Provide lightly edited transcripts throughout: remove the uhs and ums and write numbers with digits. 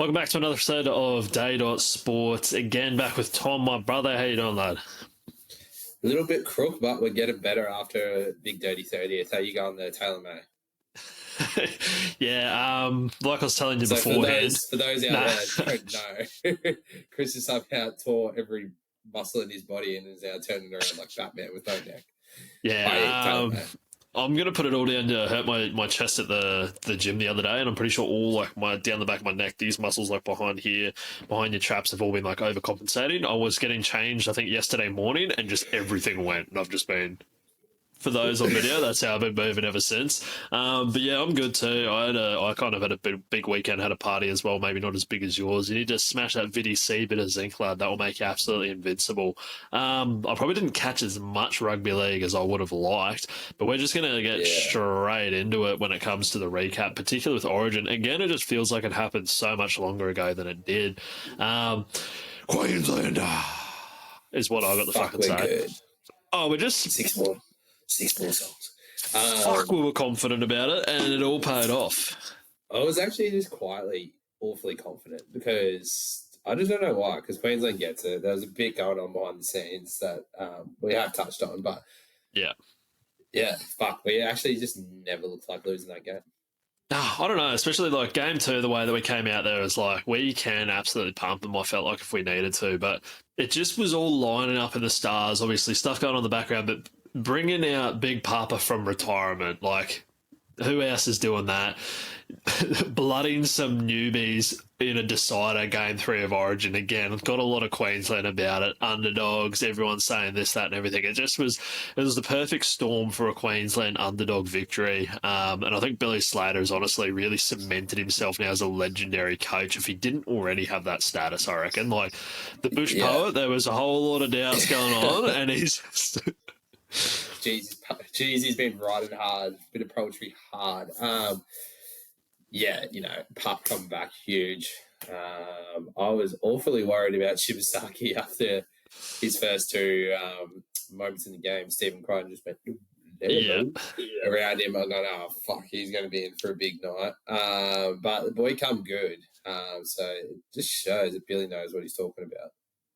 Welcome back to another episode of Day Sports. Again, back with Tom, my brother. How you doing, lad? A little bit crook, but we're getting better after a big dirty 30th. How you going there, Taylor May? Like I was telling you beforehand. For those out there who don't know, Chris has somehow tore every muscle in his body and is now turning around like Batman with no neck. I'm going to put it all down to hurt my chest at the gym the other day, and I'm pretty sure all like down the back of my neck, these muscles like behind here, behind your traps have all been like overcompensating. I was getting changed, I think, yesterday morning, and just everything went, and I've just been... For those on video, that's how I've been moving ever since. But yeah, I'm good too. I kind of had a big weekend, had a party as well, maybe not as big as yours. You need to smash that Vitamin C bit of zinc, lad. That will make you absolutely invincible. I probably didn't catch as much rugby league as I would have liked, but we're just going to get straight into it when it comes to the recap, particularly with Origin. Again, it just feels like it happened so much longer ago than it did. Queenslander is what I got to fucking say. Good. Oh, we're just... Six more songs. We were confident about it, and it all paid off. I was actually just quietly awfully confident because I just don't know why, because Queensland gets it. There was a bit going on behind the scenes that we have touched on, but we actually just never looked like losing that game. I don't know, especially like game 2, the way that we came out there was like, we can absolutely pump them, I felt like, if we needed to, but it just was all lining up in the stars, obviously stuff going on in the background, but bringing out Big Papa from retirement, like, who else is doing that? Blooding some newbies in a decider game 3 of Origin again. Got a lot of Queensland about it. Underdogs, everyone's saying this, that, and everything. It was the perfect storm for a Queensland underdog victory. And I think Billy Slater has honestly really cemented himself now as a legendary coach. If he didn't already have that status, I reckon. Like the Bush Poet, there was a whole lot of doubts going on, and he's Jeez, he's been riding hard. Bit of poetry hard. Pup coming back huge. I was awfully worried about Shibasaki after his first 2 moments in the game. Stephen Crichton just went around him. I go, oh, fuck, he's going to be in for a big night. But the boy come good. So it just shows that Billy knows what he's talking about.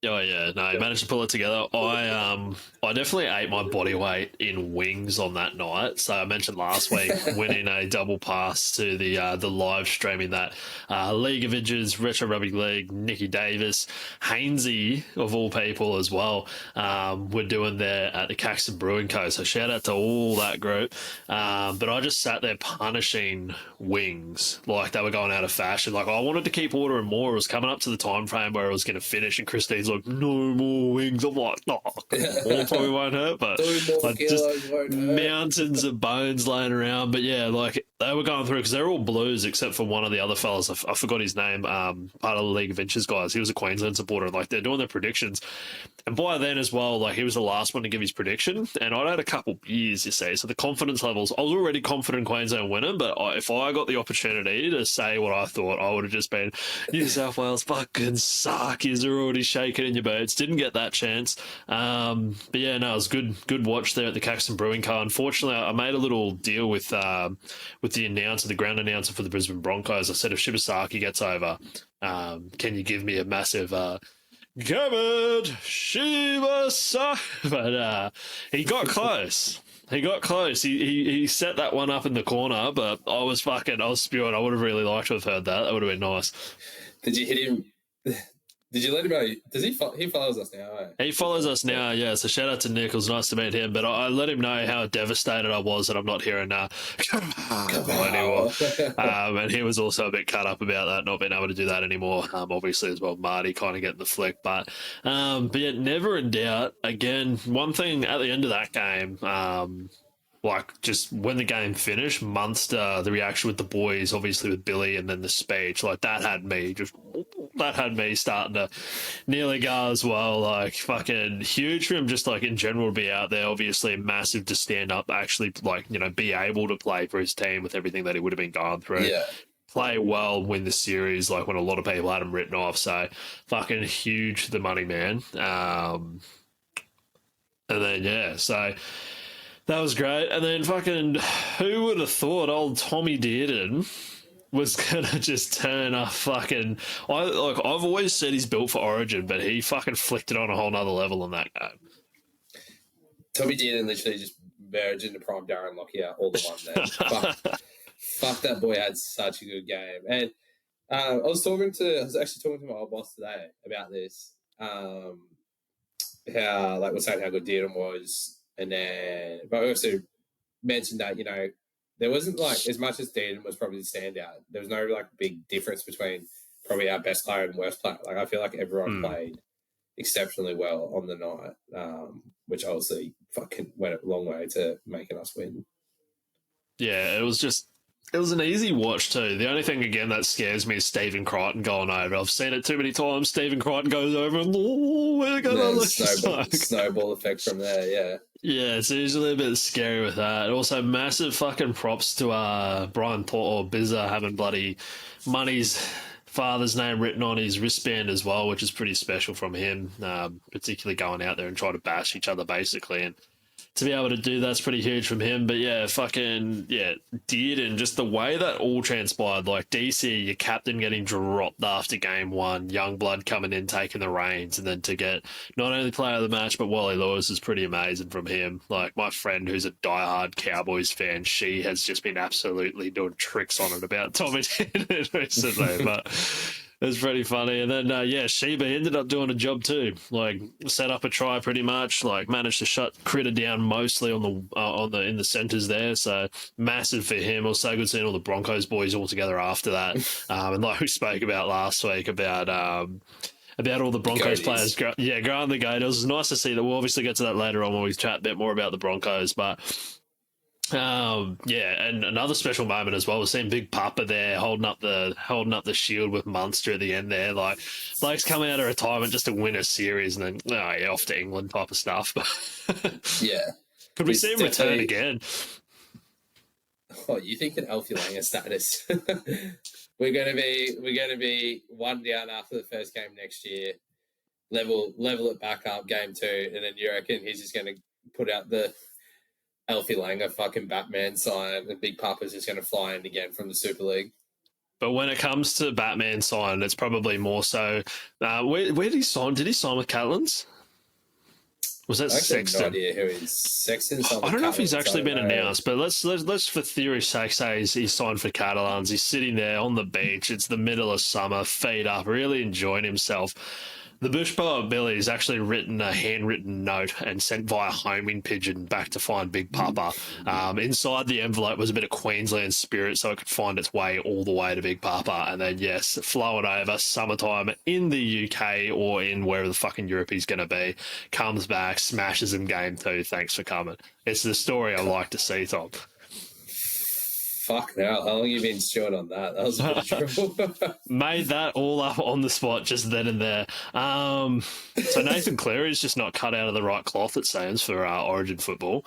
Oh yeah, no, he managed to pull it together. I definitely ate my body weight in wings on that night. So I mentioned last week winning a double pass to the live streaming that League of Inches, Retro Rugby League, Nicky Davis, Hainsey of all people as well. We're doing there at the Caxton Brewing Co. So shout out to all that group. But I just sat there punishing wings like they were going out of fashion. Like I wanted to keep ordering more. It was coming up to the time frame where I was going to finish, and Christine's like, no more wings. I'm like, no, probably won't hurt, but like just mountains of bones laying around. But yeah, like they were going through because they're all Blues except for one of the other fellas. I forgot his name. Part of the League of Inches guys. He was a Queensland supporter. Like they're doing their predictions, and by then as well, like he was the last one to give his prediction. And I'd had a couple beers, you see, so the confidence levels. I was already confident in Queensland winning, but if I got the opportunity to say what I thought, I would have just been New South Wales fucking suck. You're already shaking in your boots. Didn't get that chance. But yeah, no, it was good watch there at the Caxton Brewing Co. Unfortunately, I made a little deal with the announcer, the ground announcer for the Brisbane Broncos. I said, if Shibasaki gets over, can you give me a massive Gavin Shibasaki? But he got close. He got close. He set that one up in the corner, but I was spewing. I would have really liked to have heard that. That would have been nice. Did you hit him? Did you let him know? Does he follows us now? Eh? He follows us now, yeah. So shout out to Nick. It was nice to meet him. But I let him know how devastated I was that I'm not hearing come on anymore. And he was also a bit cut up about that, not being able to do that anymore. Obviously as well, Marty kind of getting the flick. But yeah, never in doubt. Again, one thing at the end of that game, like just when the game finished, Munster, the reaction with the boys, obviously with Billy, and then the speech, like that had me starting to nearly go as well. Like fucking huge for him, just like in general to be out there. Obviously massive to stand up, actually, like, you know, be able to play for his team with everything that he would have been going through. Yeah. Play well, win the series, like when a lot of people had him written off. So fucking huge, the money man. And then yeah, so that was great. And then fucking, who would have thought old Tommy Dearden was gonna just turn a fucking. I've always said he's built for Origin, but he fucking flicked it on a whole nother level in that game. Tommy Dearden literally just merged into prime Darren Lockyer all the one there. Fuck, that boy had such a good game. And I was actually talking to my old boss today about this. How, like, we're saying how good Dearden was, and then, but we also mentioned that, you know, there wasn't, like, as much as Dearden was probably the standout, there was no, like, big difference between probably our best player and worst player. Like, I feel like everyone played exceptionally well on the night, which obviously fucking went a long way to making us win. Yeah, it was an easy watch too. The only thing, again, that scares me is Stephen Crichton going over. I've seen it too many times. Stephen Crichton goes over and, we're going to lose. Snowball effect from there, yeah. Yeah, it's usually a bit scary with that. Also, massive fucking props to Brian Thorpe or Bizza having bloody Money's father's name written on his wristband as well, which is pretty special from him, particularly going out there and trying to bash each other, basically. And to be able to do that's pretty huge from him. But yeah, Dearden, just the way that all transpired, like DC, your captain getting dropped after game one, Youngblood coming in, taking the reins, and then to get not only player of the match, but Wally Lewis is pretty amazing from him. Like, my friend who's a diehard Cowboys fan, she has just been absolutely doing tricks on it about Tommy Dearden recently, but it's pretty funny. And then, Sheba ended up doing a job too. Like, set up a try pretty much. Like, managed to shut Critter down mostly on the in the centres there. So massive for him. Also good seeing all the Broncos boys all together after that. And like we spoke about last week about all the Broncos players. Growing the gate. It was nice to see that. We'll obviously get to that later on when we chat a bit more about the Broncos, but. And another special moment as well was seeing Big Papa there holding up the shield with Munster at the end there. Like, Blake's coming out of retirement just to win a series and then off to England type of stuff. Yeah. Could we see him return again? Oh, you think an Alfie Langer status? we're gonna be one down after the first game next year. Level it back up game 2, and then you reckon he's just gonna put out the Alfie Langer fucking Batman sign, and Big Papa's just going to fly in again from the Super League. But when it comes to Batman sign, it's probably more so. Where did he sign? Did he sign with Catalans? Was that Sexton? I have no idea who he's Sexton. I don't know if he's actually been announced, but let's for theory's sake say he's signed for Catalans. He's sitting there on the beach. It's the middle of summer, feet up, really enjoying himself. The bush poet Billy has actually written a handwritten note and sent via homing pigeon back to find Big Papa. Inside the envelope was a bit of Queensland spirit so it could find its way all the way to Big Papa. And then, yes, flowing over summertime in the UK or in wherever the fucking Europe he's going to be, comes back, smashes him game 2. Thanks for coming. It's the story I like to see, Tom. Fuck now. How long have you been stewing on that? That was a bit trouble. Made that all up on the spot just then and there. So Nathan Cleary is just not cut out of the right cloth, it seems, for Origin football.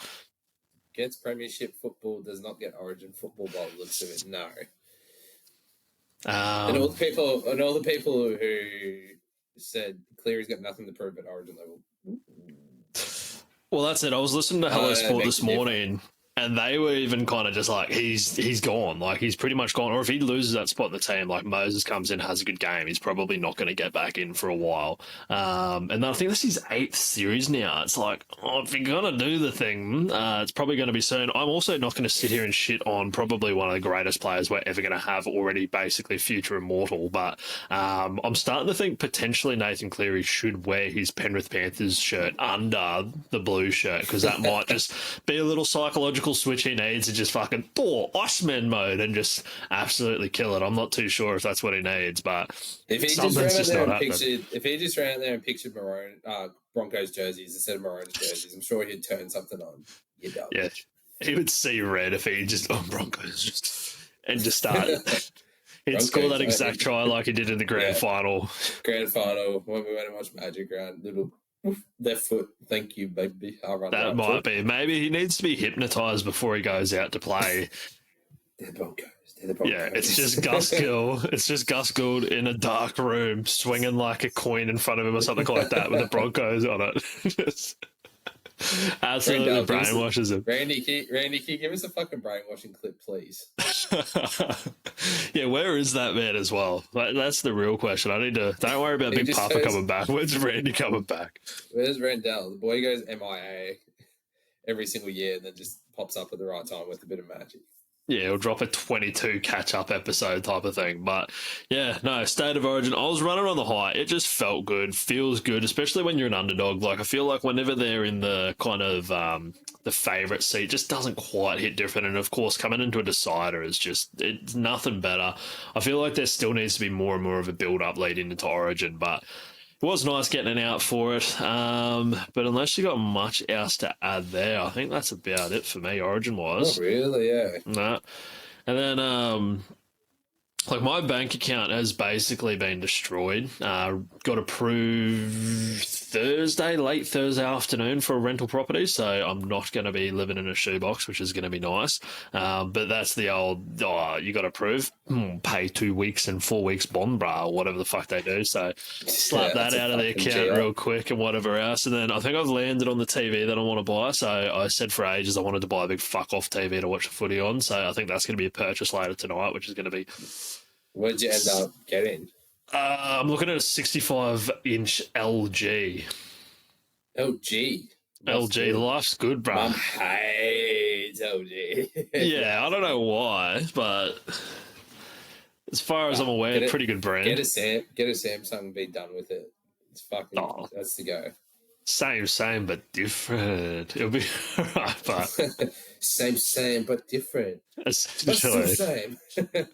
Gets premiership football, does not get Origin football by the looks of it, no. And all the people who said Cleary's got nothing to prove at Origin level. Well, that's it. I was listening to Hello Sport this morning. And they were even kind of just like, he's gone. Like, he's pretty much gone. Or if he loses that spot in the team, like Moses comes in, has a good game, he's probably not going to get back in for a while. And I think this is his 8th series now. It's like, if you're going to do the thing, it's probably going to be soon. I'm also not going to sit here and shit on probably one of the greatest players we're ever going to have, already basically future immortal. But I'm starting to think potentially Nathan Cleary should wear his Penrith Panthers shirt under the blue shirt, because that might just be a little psychological switch he needs to just fucking Thor Iceman mode and just absolutely kill it. I'm not too sure if that's what he needs, but if he just ran out there and pictured maroon Broncos jerseys instead of Maroons jerseys, I'm sure he'd turn something on. Yeah, he would see red if he just Broncos and just started. He'd score that exact try like he did in the grand final. Grand final when we went and watched Magic Round. Little left foot, thank you, baby. I'll run that might be. Maybe he needs to be hypnotized before he goes out to play. They're the Broncos. Yeah, it's just Gus Gould. It's just Gus Gould in a dark room, swinging like a coin in front of him or something like that, with the Broncos on it. Absolutely brainwashes him. Randy, can you give us a fucking brainwashing clip, please? Yeah, where is that man as well? That's the real question. I need to. Don't worry about Big Papa coming back. Where's Randy coming back? Where's Randell? The boy goes MIA every single year and then just pops up at the right time with a bit of magic. Yeah, he'll drop a 22 catch-up episode type of thing. But, yeah, no, State of Origin, I was running on the high. It just felt good, feels good, especially when you're an underdog. Like, I feel like whenever they're in the kind of the favourite seat, it just doesn't quite hit different. And, of course, coming into a decider is just, it's nothing better. I feel like there still needs to be more and more of a build-up leading into Origin, but it was nice getting an out for it. But unless you got much else to add there, I think that's about it for me, Origin-wise. Oh, really? Yeah. Nah. And then, like, my bank account has basically been destroyed. Got approved late Thursday afternoon for a rental property, so I'm not going to be living in a shoebox, which is going to be nice. But that's the old, you got approved, pay 2 weeks and 4 weeks bond, brah, or whatever the fuck they do. So slap that out of the account real quick and whatever else. And then I think I've landed on the TV that I want to buy. So I said for ages I wanted to buy a big fuck off TV to watch the footy on. So I think that's going to be a purchase later tonight, which is going to be... What'd you end up getting? I'm looking at a 65-inch LG. LG? LG, life's good, bro. Mum hates LG. Yeah, I don't know why, but as far as I'm aware, pretty good brand. Get a Samsung and be done with it. It's fucking, that's the go. Same, but different. It'll be alright, but same, but different. Essentially. That's the same.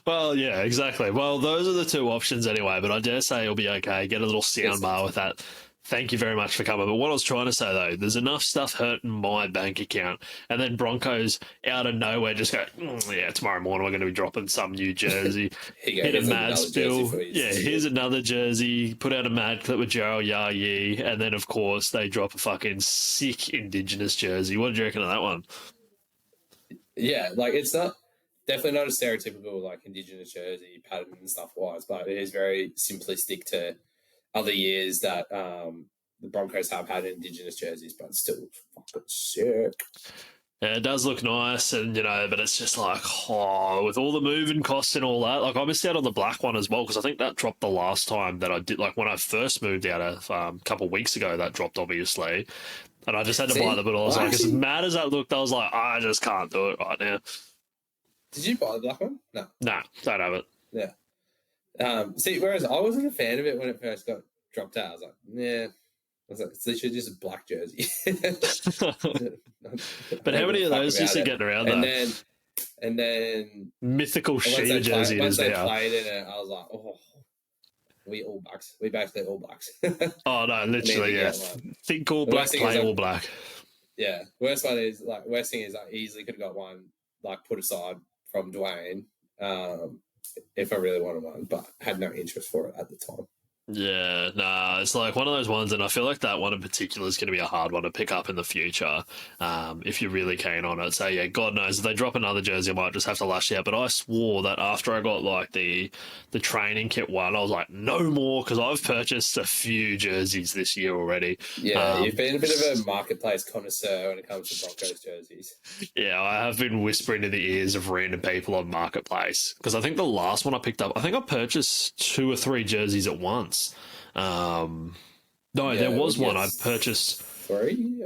Well, yeah, exactly. Well, those are the two options anyway, but I dare say it'll be okay. Get a little sound bar with that. Thank you very much for coming. But what I was trying to say, though, there's enough stuff hurting my bank account. And then Broncos out of nowhere just go, yeah, tomorrow morning we're going to be dropping some new jersey. Hit a mad spill. Yeah, here's another jersey. Put out a mad clip with Gerald Yayi. And then, of course, they drop a fucking sick Indigenous jersey. What did you reckon of that one? Yeah, like it's definitely not a stereotypical like Indigenous jersey pattern and stuff wise, but it is very simplistic to other years that the Broncos have had Indigenous jerseys, but it's still fucking sick. Yeah, it does look nice, and but it's just like, with all the moving costs and all that. Like, I missed out on the black one as well because I think that dropped the last time that I did. Like when I first moved out a couple of weeks ago, that dropped obviously, and I just had to buy the. But I was like, as mad as that looked, I was like, I just can't do it right now. Did you buy the black one? No, don't have it. Yeah. Whereas I wasn't a fan of it when it first got dropped out. I was like, yeah. I was like, it's literally just a black jersey. But how many of those do you see getting around though? And then mythical Sheer jersey once they now. played in it, I was like, oh, we All Blacks. We basically All Blacks. Oh no, literally, yeah. Think All Black, play All Black. Yeah. Worst thing is I easily could have got one like put aside from Dwayne. If I really wanted one, but had no interest for it at the time. Yeah, nah, it's like one of those ones, and I feel like that one in particular is going to be a hard one to pick up in the future if you're really keen on it. So, yeah, God knows, if they drop another jersey, I might just have to lash out. But I swore that after I got, like, the training kit one, I was like, no more, because I've purchased a few jerseys this year already. Yeah, you've been a bit of a marketplace connoisseur when it comes to Broncos jerseys. Yeah, I have been whispering to the ears of random people on Marketplace, because I think the last one I picked up, I think I purchased 2 or 3 jerseys at once. There was one I purchased 3.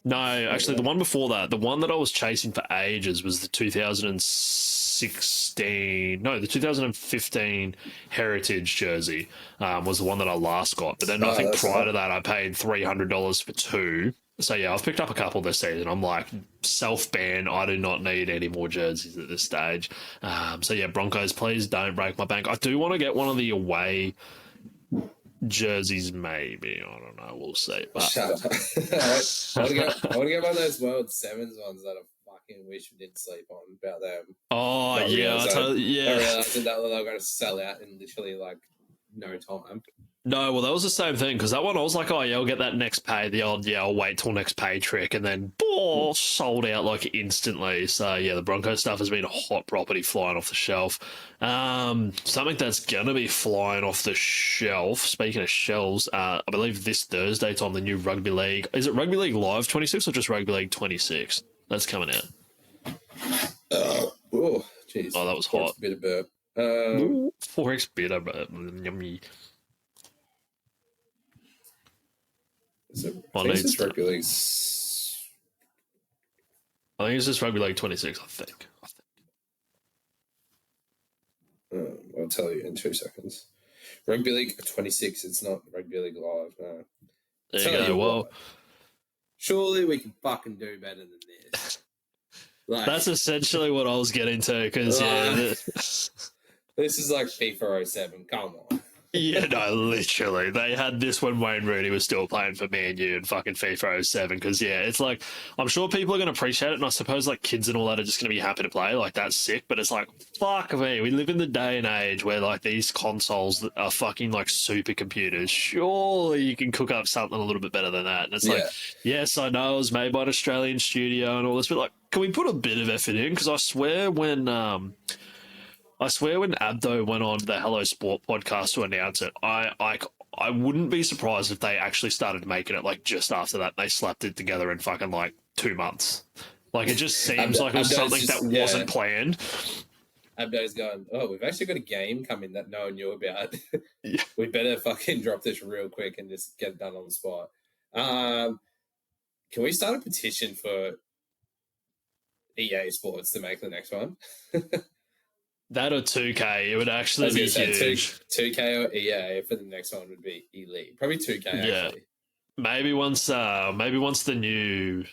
No, actually the one before that, the one that I was chasing for ages was the 2015 Heritage jersey was the one that I last got, but then I think prior to that I paid $300 for 2. So yeah, I've picked up a couple this season. I'm like, self-ban, I do not need any more jerseys at this stage. So yeah, Broncos, please don't break my bank. I do want to get one of the away jerseys, maybe. I don't know. We'll see. But shut up. I want to get one of those World Sevens ones that I fucking wish we didn't sleep on about them. Oh, yeah. I realized that they were going to sell out in literally like no time. No, well, that was the same thing because that one I was like, oh, yeah, I'll get that next pay. The old, yeah, I'll wait till next pay trick. And then, sold out like instantly. So, yeah, the Broncos stuff has been a hot property flying off the shelf. Something that's going to be flying off the shelf, speaking of shelves, I believe this Thursday it's on the new Rugby League. Is it Rugby League Live 26 or just Rugby League 26? That's coming out. Oh, jeez. Oh, that was hot. Bit of burp. 4x bitter, but yummy. I think it's Rugby League. I think it's just Rugby League 26, I think. I'll tell you in 2 seconds. Rugby League 26, it's not Rugby League Live, no. There you go. Well, surely we can fucking do better than this. Like, that's essentially what I was getting to, because, this is like FIFA 07, come on. Yeah, no, literally. They had this when Wayne Rooney was still playing for Man U and fucking FIFA 07, because, yeah, it's like, I'm sure people are going to appreciate it, and I suppose, like, kids and all that are just going to be happy to play. Like, that's sick, but it's like, fuck me. We live in the day and age where, like, these consoles are fucking, like, supercomputers. Surely you can cook up something a little bit better than that. And it's like, yes, I know it was made by an Australian studio and all this, but, like, can we put a bit of effort in? Because I swear when Abdo went on the Hello Sport podcast to announce it, I wouldn't be surprised if they actually started making it like just after that. They slapped it together in fucking like 2 months. Like it just seems like it was something that wasn't planned. Abdo's going, oh, we've actually got a game coming that no one knew about. We better fucking drop this real quick and just get it done on the spot. Can we start a petition for EA Sports to make the next one? That or 2K, it would actually be huge. 2K or EA for the next one would be elite. Probably 2K actually. Maybe once the new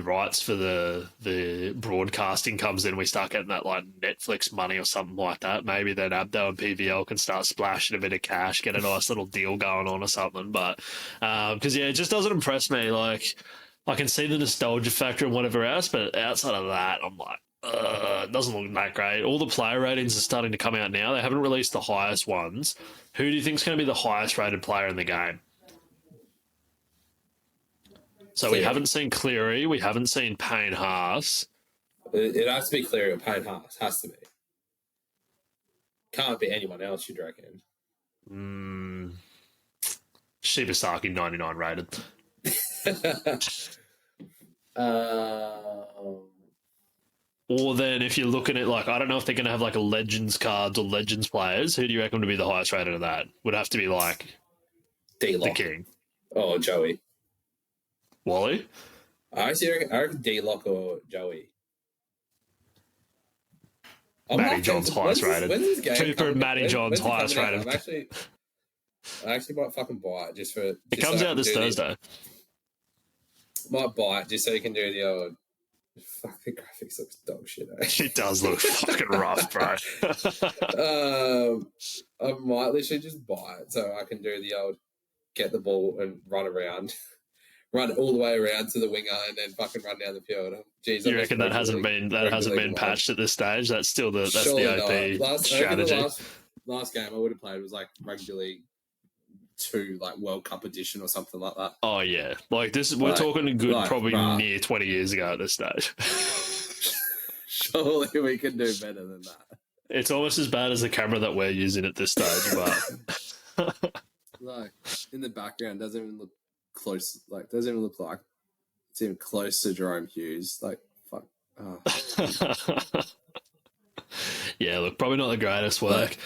rights for the broadcasting comes in, we start getting that like Netflix money or something like that. Maybe then Abdo and PVL can start splashing a bit of cash, get a nice little deal going on or something. But because it just doesn't impress me. Like I can see the nostalgia factor and whatever else, but outside of that, I'm like, it doesn't look that great. All the player ratings are starting to come out now. They haven't released the highest ones. Who do you think is going to be the highest rated player in the game? So Cleary. We haven't seen Cleary. We haven't seen Payne Haas. It has to be Cleary or Payne Haas. Has to be. Can't be anyone else, you'd reckon. Shibasaki 99 rated. Or then if you're looking at, like, I don't know if they're going to have, like, a Legends cards or Legends players. Who do you reckon would be the highest rated of that? Would have to be, like, D-Lock. the King. Oh, Joey. Wally? I reckon D-Lock or Joey. Matty John's highest rated. Cooper Matty John's highest rated. I actually might fucking buy it just for... It comes out this Thursday. Might buy it just so you can do the old... Fuck, the graphics looks dog shit. It does look fucking rough, bro. I might literally just buy it so I can do the old get the ball and run around, run all the way around to the winger and then fucking run down the field. Jeez, you reckon that hasn't been patched at this stage? That's still the OP strategy. Last game I would have played was like Rugby League 2, like World Cup edition or something like that. Oh yeah, like this. We're talking a good, probably near 20 years ago at this stage. Surely we can do better than that. It's almost as bad as the camera that we're using at this stage, but like in the background doesn't even look close. Like doesn't even look like it's even close to Jerome Hughes. Like fuck. Oh. Yeah, look, probably not the greatest work.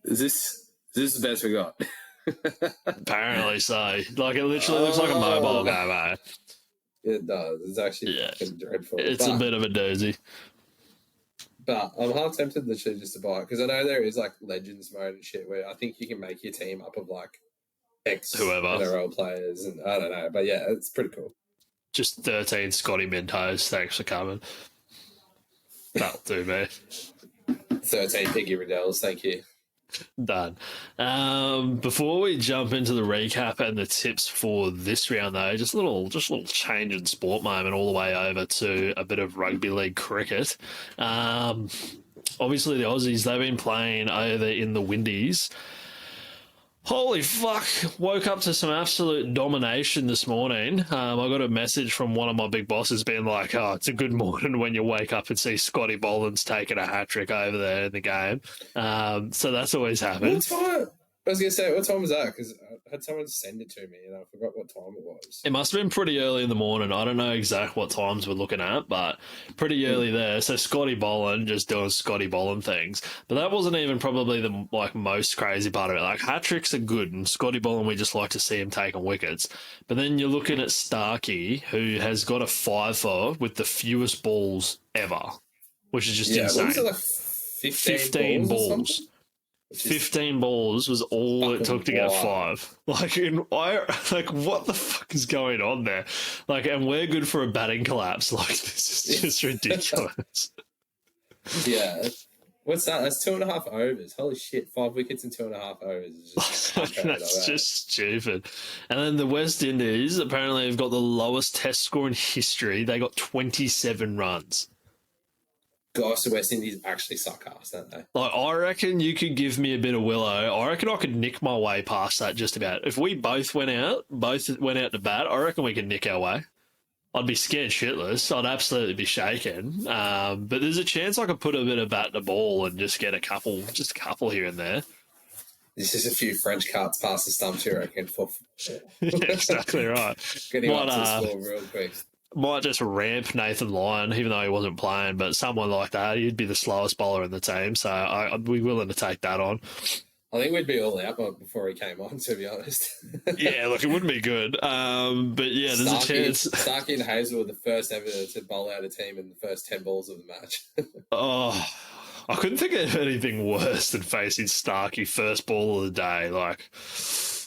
Is this the best we got? Apparently so. Like it literally looks like a mobile game, eh? It does. It's actually fucking dreadful. It's a bit of a doozy. But I'm half tempted literally just to buy it because I know there is like Legends mode and shit where I think you can make your team up of like whoever NRL players and I don't know. But yeah, it's pretty cool. Just 13 Scotty Mintos. Thanks for coming. That'll do me. 13 Piggy Riddells. Thank you. Done. Before we jump into the recap and the tips for this round, though, just a little change in sport moment all the way over to a bit of rugby league cricket. Obviously, the Aussies, they've been playing over in the Windies. Holy fuck. Woke up to some absolute domination this morning. I got a message from one of my big bosses being like, oh, it's a good morning when you wake up and see Scotty Boland's taking a hat-trick over there in the game. So that's always happened. What time? I was going to say, what time was that? Because I had someone send it to me and I forgot what time it was. It must have been pretty early in the morning. I don't know exactly what times we're looking at, but pretty early there. So Scotty Boland just doing Scotty Boland things. But that wasn't even probably the most crazy part of it. Like, hat-tricks are good, and Scotty Boland, we just like to see him taking wickets. But then you're looking at Starkey, who has got a 5-for with the fewest balls ever, which is just insane. What was it, like 15 balls. 15 balls was all it took to get 5. Like, what the fuck is going on there? Like, and we're good for a batting collapse. Like, this is just ridiculous. Yeah. What's that? That's 2.5 overs. Holy shit. 5 wickets in 2.5 overs. Is just That's just stupid. And then the West Indies apparently have got the lowest test score in history. They got 27 runs. Gosh, the West Indies actually suck ass, don't they? Like, I reckon you could give me a bit of willow. I reckon I could nick my way past that just about. If we both went out to bat, I reckon we could nick our way. I'd be scared shitless. I'd absolutely be shaken. But there's a chance I could put a bit of bat to ball and just get a couple here and there. This is a few French cuts past the stumps, you reckon? Yeah, exactly right. Getting up to the score real quick. Might just ramp Nathan Lyon, even though he wasn't playing, but someone like that, he'd be the slowest bowler in the team, so I'd be willing to take that on. I think we'd be all out before he came on, to be honest. Yeah, look, it wouldn't be good. But yeah, there's a chance. Starkey and Hazel were the first ever to bowl out a team in the first 10 balls of the match. Oh, I couldn't think of anything worse than facing Starkey first ball of the day. Like,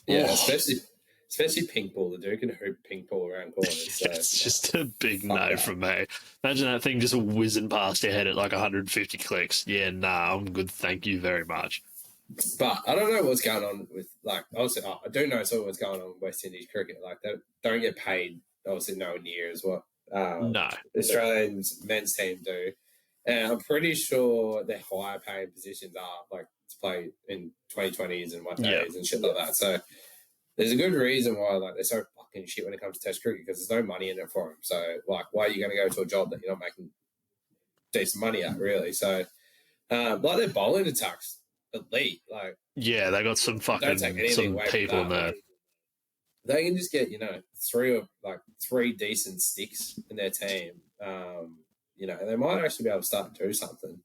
yeah, especially pink ball. The dude can hoop pink ball around corners. So, it's just a big no from me. Imagine that thing just whizzing past your head at like 150 clicks. Yeah, nah, I'm good. Thank you very much. But I don't know what's going on with, like, obviously, I do know sort of what's going on with West Indies cricket. Like, they don't get paid, obviously, nowhere near as what Australians men's team do. And I'm pretty sure their higher paying positions are, like, to play in 2020s and 1 days and shit like that. So there's a good reason why, like, they're so fucking shit when it comes to Test cricket, because there's no money in it for them. So, like, why are you going to go to a job that you're not making decent money at, really? So, like, their bowling attacks elite. Like, yeah, they got some fucking some people in there. They can just get, three decent sticks in their team. They might actually be able to start to do something.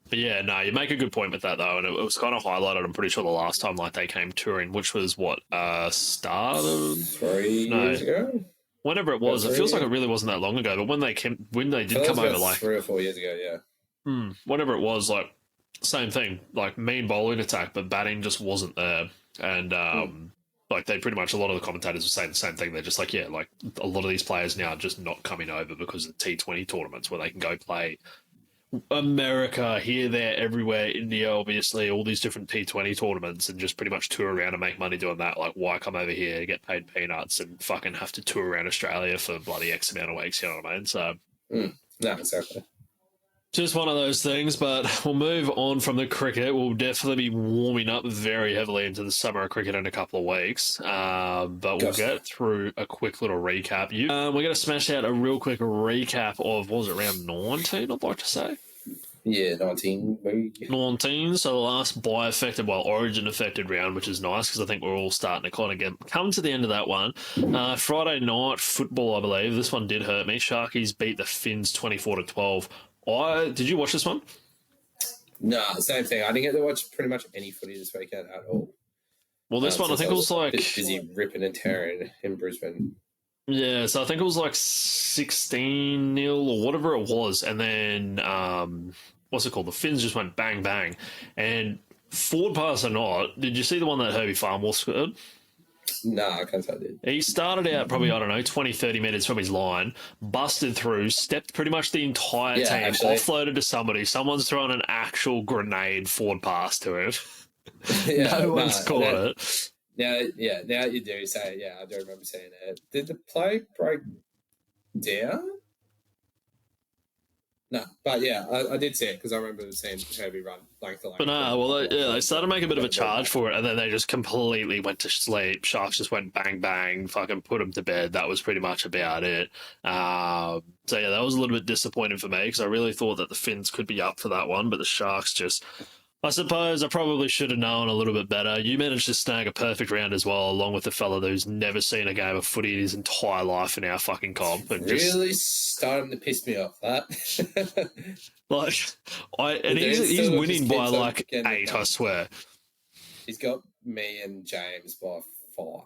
But yeah, no, you make a good point with that though, and it was kind of highlighted. I'm pretty sure the last time like they came touring, which was start of 3 years ago. Whenever it was, it feels like it really wasn't that long ago. But when they did come over, like 3 or 4 years ago, yeah. Whenever it was, like same thing, like mean bowling attack, but batting just wasn't there, and like they pretty much a lot of the commentators were saying the same thing. They're just like, yeah, like a lot of these players now are just not coming over because of T20 tournaments where they can go play America, here, there, everywhere, India, obviously, all these different T20 tournaments, and just pretty much tour around and make money doing that. Like, why come over here, get paid peanuts, and fucking have to tour around Australia for bloody X amount of weeks, you know what I mean? So, no, exactly. Just one of those things, but we'll move on from the cricket. We'll definitely be warming up very heavily into the summer of cricket in a couple of weeks, but we'll get through a quick little recap. We're going to smash out a real quick recap of, what was it, round 19, I'd like to say? Yeah, 19. 19, so the last bye-affected, origin-affected round, which is nice because I think we're all starting to kind of come to the end of that one. Friday night football, I believe. This one did hurt me. Sharkies beat the Finns 24-12. Did you watch this one? No, same thing. I didn't get to watch pretty much any footy this weekend at all. Well, this one, I think it was like... busy ripping and tearing in Brisbane. Yeah, so I think it was like 16-0 or whatever it was. And then, what's it called? The Finns just went bang, bang. And forward pass or not, did you see the one that Herbie Farnwell scored? No, I can't say I did. He started out probably, 20, 30 minutes from his line, busted through, stepped pretty much the entire team, offloaded to somebody. Someone's thrown an actual grenade forward pass to him. No one's caught it. Now you do say, I do remember seeing it. Did the play break down? No, but yeah, I did see it because I remember seeing Herbie run length to length. But no, well, they started making a bit of a charge for it, and then they just completely went to sleep. Sharks just went bang, bang, fucking put them to bed. That was pretty much about it. So, yeah, that was a little bit disappointing for me because I really thought that the Finns could be up for that one, but the Sharks just... I suppose I probably should have known a little bit better. You managed to snag a perfect round as well, along with the fella who's never seen a game of footy in his entire life in our fucking comp. And really starting to piss me off, that. He's winning by like 8, I swear. He's got me and James by 5.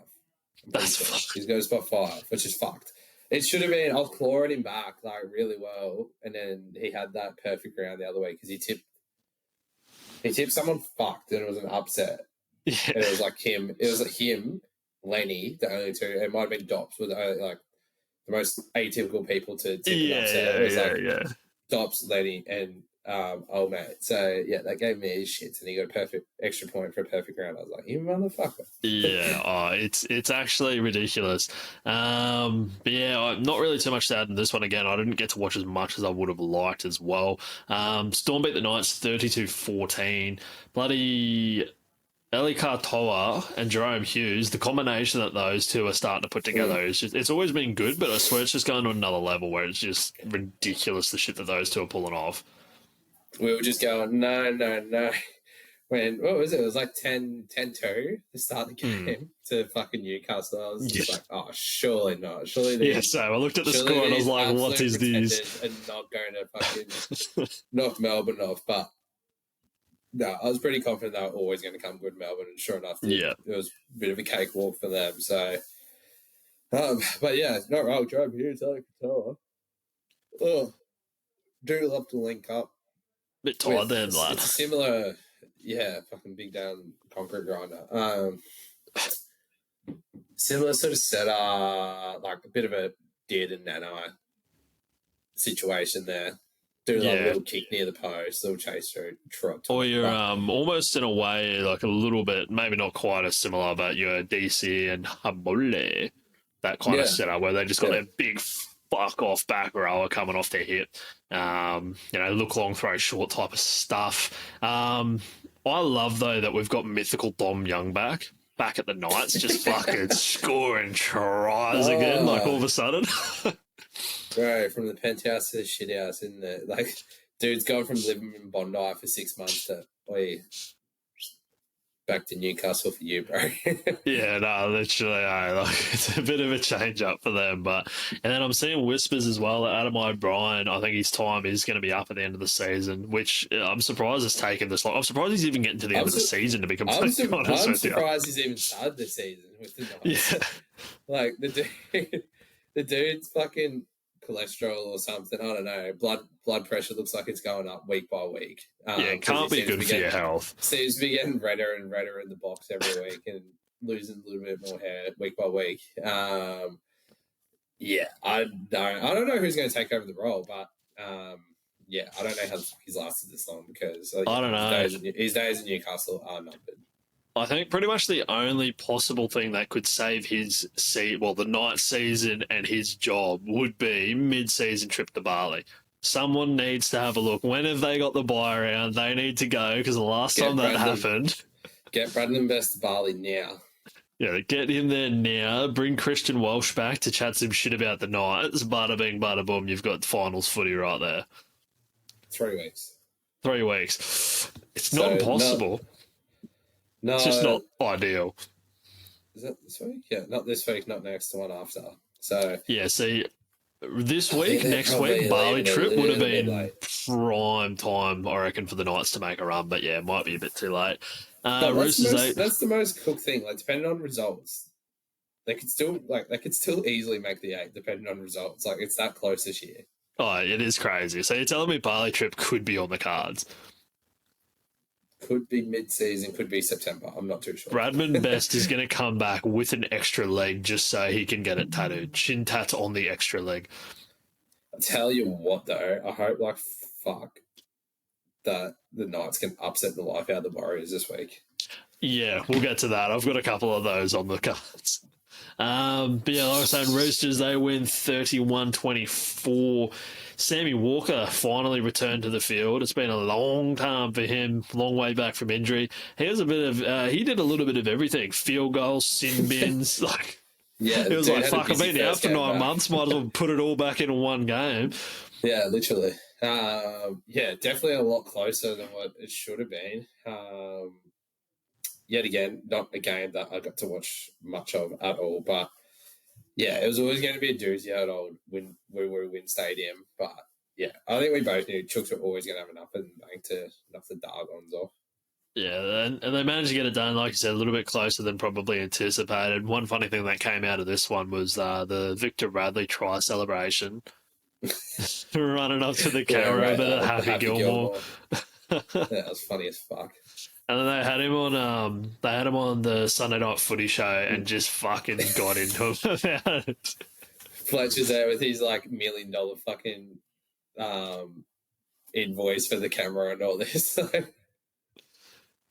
That's fucked. He's got us by 5, which is fucked. It should have been, I was clawing him back like really well, and then he had that perfect round the other way because he tipped someone fucked, and it was an upset. Yeah. And it was like him. It was like him, Lenny, the only two. It might have been Dops, were the most atypical people to tip an upset. It was Dops, Lenny, and old mate. So yeah, that gave me his shits, and he got a perfect extra point for a perfect round. I was like, you motherfucker. Yeah, it's actually ridiculous. But yeah, I'm not really too much to add in this one again. I didn't get to watch as much as I would have liked as well. Storm beat the Knights 32-14. Bloody Eli Katoa and Jerome Hughes, the combination that those two are starting to put together is just, it's always been good, but I swear it's just going to another level where it's just ridiculous the shit that those two are pulling off. We were just going, no. When, what was it? It was like 10-2 to start the game to fucking Newcastle. I was just like, oh, surely not. Surely these, so I looked at the score and I was like, what is this? And not going to fucking knock Melbourne off. But no, I was pretty confident they were always going to come good, Melbourne. And sure enough, it was a bit of a cakewalk for them. So, but yeah, not wrong. Jerome Hughes, Eli Katoa. Oh, do love to link up. Bit tired then, lad. It's similar, fucking big down concrete grinder. Similar sort of setup, like a bit of a Dead and Nano situation there. Do like a little kick near the post, little chase through, trot. Or you're almost in a way like a little bit, maybe not quite as similar, but you're DC and Hamole, that kind of setup where they just got that big fuck off back rower coming off their hip. Look long, throw short type of stuff. I love though that we've got mythical Dom Young back at the Knights, just fucking scoring tries again, like all of a sudden. Bro, from the penthouse to the shit house, isn't it? Like, dude's gone from living in Bondi for 6 months to back to Newcastle for you, bro. Yeah, no, literally, it's a bit of a change up for them. And then I'm seeing whispers as well that Adam O'Brien, I think his time is going to be up at the end of the season, which I'm surprised has taken this long. I'm surprised he's even getting to the end of the season, to be completely honest with you. I'm surprised he's even started the season with the Knights. Yeah. Like, the dude's fucking cholesterol or something, I don't know. Blood pressure looks like it's going up week by week. It can't be good for your health. Seems to be getting redder and redder in the box every week and losing a little bit more hair week by week. I don't know who's going to take over the role, but I don't know how he's lasted this long because I don't know. His days in Newcastle are numbered. I think pretty much the only possible thing that could save the Knights season and his job would be mid-season trip to Bali. Someone needs to have a look. When have they got the buy around? They need to go because the last time that happened... Get Braden Best to Bali now. Yeah, get him there now. Bring Christian Welsh back to chat some shit about the Knights. Bada bing, bada boom. You've got finals footy right there. 3 weeks. 3 weeks. It's not impossible. No, it's just not ideal. Is that this week? Yeah, not this week, not next, the one after. So yeah, see, this week, next week, Bali trip would have been prime time, I reckon, for the Knights to make a run. But yeah, it might be a bit too late. Roosters that's the most cooked thing. Like, depending on results, they could still easily make the 8, depending on results. Like, it's that close this year. Oh, it is crazy. So you're telling me Bali trip could be on the cards? Could be mid-season, could be September. I'm not too sure. Bradman Best is going to come back with an extra leg just so he can get it tattooed. Shin tat on the extra leg. I tell you what, though, I hope that the Knights can upset the life out of the Warriors this week. Yeah, we'll get to that. I've got a couple of those on the cards. But yeah, like I was saying, Roosters, they win 31-24. Sammy Walker finally returned to the field. It's been a long time for him, long way back from injury. He was he did a little bit of everything: field goals, sin bins. Yeah, it was dude like, had a fuck, I've busy been out first for game 9 back. months. Might as well put it all back into one game. Yeah, literally. Yeah, definitely a lot closer than what it should have been. Yet again, not a game that I got to watch much of at all. But yeah, it was always going to be a doozy at old when we were Win Stadium. But yeah, I think we both knew Chooks were always going to have enough and bank to knock the Dargons off. Yeah, and they managed to get it done, like you said, a little bit closer than probably anticipated. One funny thing that came out of this one was the Victor Radley try celebration. Running up to the camera, but Happy Gilmore. Yeah, that was funny as fuck. And then they had him on the Sunday Night Footy show and just fucking got into him about it. Fletcher's there with his like $1 million fucking invoice for the camera and all this.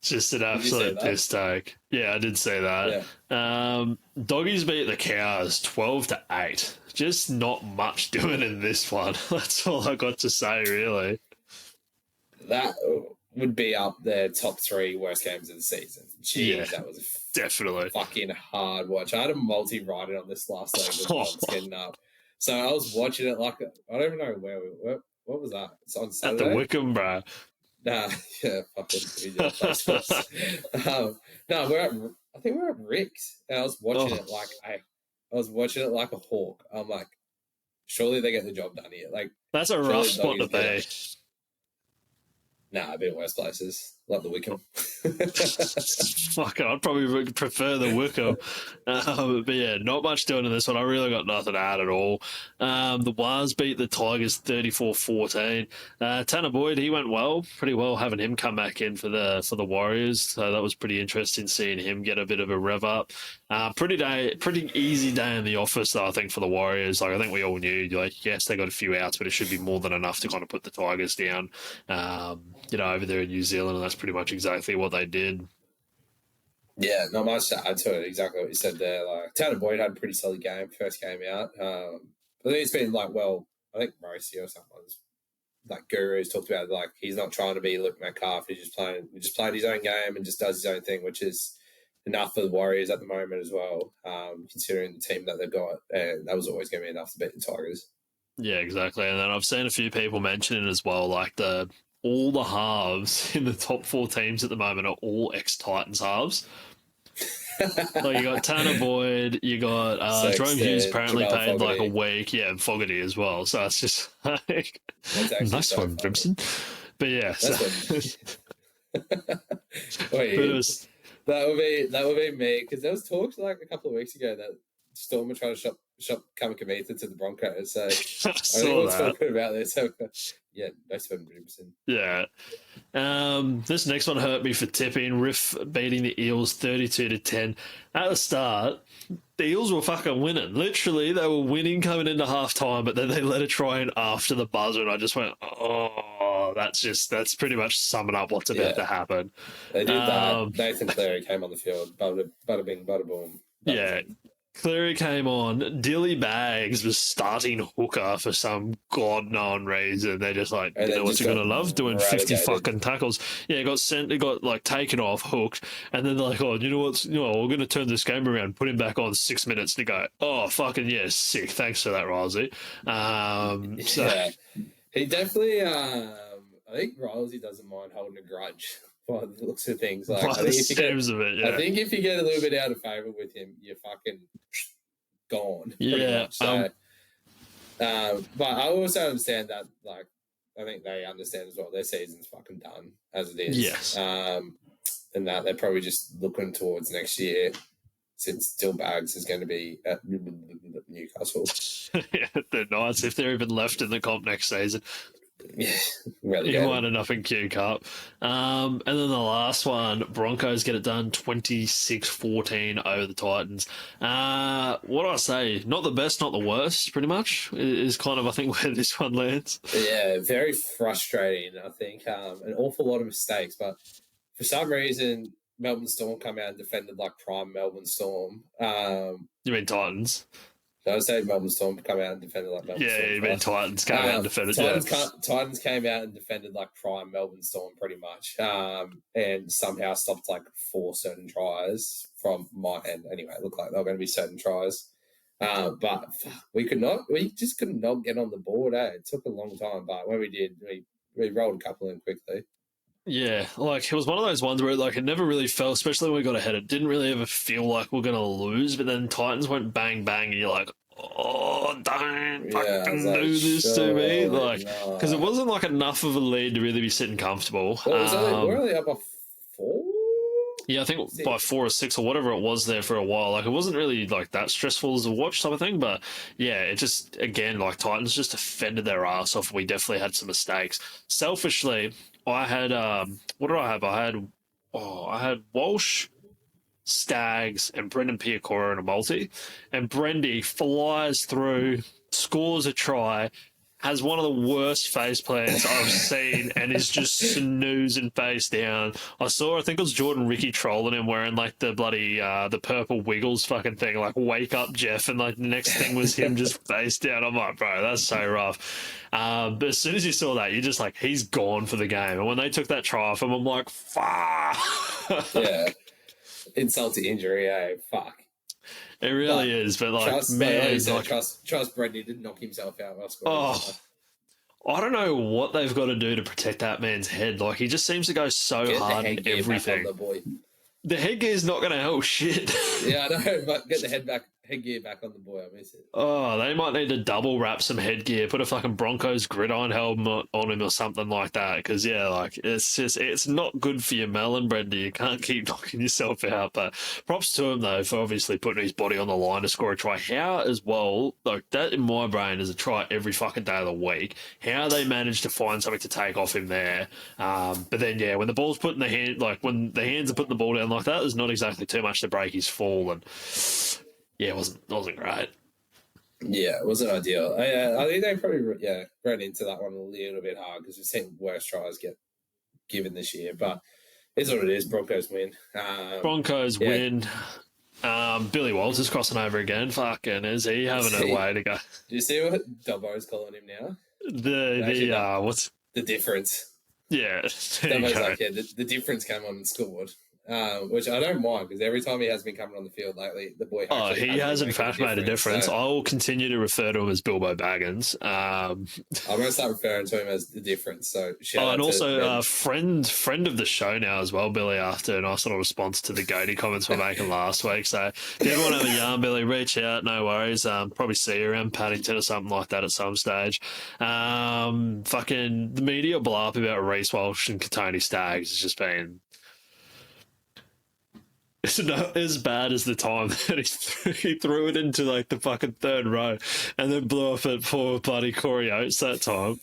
Just an absolute piss take. Yeah, I did say that. Yeah. Doggies beat the Cows 12-8. Just not much doing in this one. That's all I got to say, really. That would be up there, top 3 worst games of the season. Jeez, yeah, that was definitely fucking hard watch. I had a multi-writer on this last leg getting up. So I was watching it like, I don't even know where we were. What was that? It's on Saturday. At the Wickham, bro. Nah, yeah, fucking idiot. No, I think we're at Rick's, and I was watching it like a hawk. I'm like, surely they get the job done here. Like, that's a rough spot to be. Nah, I've been worse places, like the Wickham. Fuck it, I'd probably prefer the Wickham. But yeah, not much doing in this one. I really got nothing to add at all. The Wars beat the Tigers 34-14. Tanner Boyd, he went pretty well, having him come back in for the Warriors. So that was pretty interesting seeing him get a bit of a rev up. Pretty easy day in the office, though, I think, for the Warriors. Like, I think we all knew, like, yes, they got a few outs, but it should be more than enough to kind of put the Tigers down. Over there in New Zealand, and that's pretty much exactly what they did. Yeah, not much to add to it. Exactly what you said there. Like, Tanner Boyd had a pretty solid game, first game out. I think it's been I think Morrissey or someone's like Guru's talked about it, like he's not trying to be Luke Metcalf. He's just playing his own game and just does his own thing, which is enough for the Warriors at the moment as well, considering the team that they've got, and that was always going to be enough to beat the Tigers. Yeah, exactly. And then I've seen a few people mentioning as well, like all the halves in the top 4 teams at the moment are all ex-Titans halves. Like, you got Tanner Boyd, you got Jerome Hughes apparently Jamal paid Fogarty. like a week, yeah, and Fogarty as well. So it's just like, nice one, Brimson. But yeah, that would be me, because there was talks like a couple of weeks ago that Storm were trying to shop Kamikavita to the Broncos. So I think we're talking about this. So, yeah, nice one, Brimson. Yeah. This next one hurt me for tipping. Riff beating the Eels 32-10. At the start, the Eels were fucking winning. Literally, they were winning coming into halftime, but then they let it try in after the buzzer, and I just went, oh, that's pretty much summing up what's about to happen. They did that. Nathan Cleary came on the field. Bada bing, bada boom. Yeah. Cleary came on. Dilly Bags was starting hooker for some god-known reason. They're just like, you know what you're going to love? Doing 50 fucking tackles. Yeah, it got like taken off, hooked, and then they're like, oh, you know what? We're going to turn this game around, put him back on 6 minutes to go. Oh, fucking yeah, sick. Thanks for that, Rosie. Yeah. He definitely, I think Rosie doesn't mind holding a grudge. By the looks of things, like I think if you get a little bit out of favour with him, you're fucking gone. Yeah. So, but I also understand that, like, I think they understand as well. Their season's fucking done as it is. Yes. And that they're probably just looking towards next year, since Still Bags is going to be at Newcastle. Yeah, they're nice if they're even left in the comp next season. Yeah, you won enough in Q Cup. And then the last one, Broncos get it done 26-14 over the Titans. What do I say? Not the best, not the worst, pretty much, is kind of, I think, where this one lands. Yeah, very frustrating, I think. An awful lot of mistakes, but for some reason, Melbourne Storm come out and defended like prime Melbourne Storm. You mean Titans? I would say Melbourne Storm come out and defended like Melbourne Storm. Yeah, you mean Titans came out and defended. Titans came out and defended like prime Melbourne Storm pretty much, and somehow stopped like 4 certain tries from my end. Anyway, it looked like they were going to be certain tries, but we just could not get on the board. It took a long time, but when we did, we rolled a couple in quickly. Yeah, like it was one of those ones where like it never really felt, especially when we got ahead. It didn't really ever feel like we're gonna lose, but then Titans went bang bang, and you're like, oh, don't fucking do this to me, like because it wasn't like enough of a lead to really be sitting comfortable. We're only up by 4. Yeah, I think by 4 or 6 or whatever it was there for a while. Like it wasn't really like that stressful as a watch type of thing, but yeah, it just again like Titans just defended their ass off. We definitely had some mistakes. Selfishly, I had what did I have? I had Walsh, Staggs, and Brendan Piacora in a multi, and Brendy flies through, scores a try, has one of the worst face plants I've seen, and is just snoozing face down. I think it was Jordan Ricky trolling him wearing like the bloody the purple Wiggles fucking thing, like wake up Jeff, and like the next thing was him just face down. I'm like, bro, that's so rough. But as soon as you saw that, you're just like, he's gone for the game. And when they took that try off him, I'm like, fuck. Yeah. Insult to injury, fuck. It really is, but like, trust Brendan didn't knock himself out. I don't know what they've got to do to protect that man's head. Like, he just seems to go so hard in everything. The headgear is not going to help shit. Yeah, I know, but get the headgear back on the boy. I miss it. Oh, they might need to double wrap some headgear, put a fucking Broncos gridiron helmet on him or something like that. Because, yeah, like, it's not good for your melon, Brendan. You can't keep knocking yourself out. But props to him, though, for obviously putting his body on the line to score a try. How, as well, like, that in my brain is a try every fucking day of the week. How they managed to find something to take off him there. But then, yeah, when the ball's put in the hand, like, when the hands are putting the ball down like that, there's not exactly too much to break his fall. And yeah, it wasn't great. Yeah, it wasn't ideal. I think they probably ran into that one a little bit hard because we've seen worse tries get given this year. But it's what it is. Broncos win. Win. Billy Walters crossing over again. Fucking is he having a way to go? Do you see what Dobbo's calling him now? What's the difference? Yeah, Dobbo's like, the difference came on and scored. Which I don't mind because every time he has been coming on the field lately, the boy he has in fact made a difference. So I will continue to refer to him as Bilbo Baggins. I'm going to start referring to him as the difference. So and also friend of the show now as well, Billy. After a nice little response to the Goaty comments we're making last week. So if you ever want to have a yarn, Billy, reach out. No worries. Probably see you around Paddington or something like that at some stage. Fucking the media blow up about Reece Walsh and Tony Staggs has just been. It's not as bad as the time that he threw it into like the fucking third row and then blew off at poor bloody Corey Oates that time.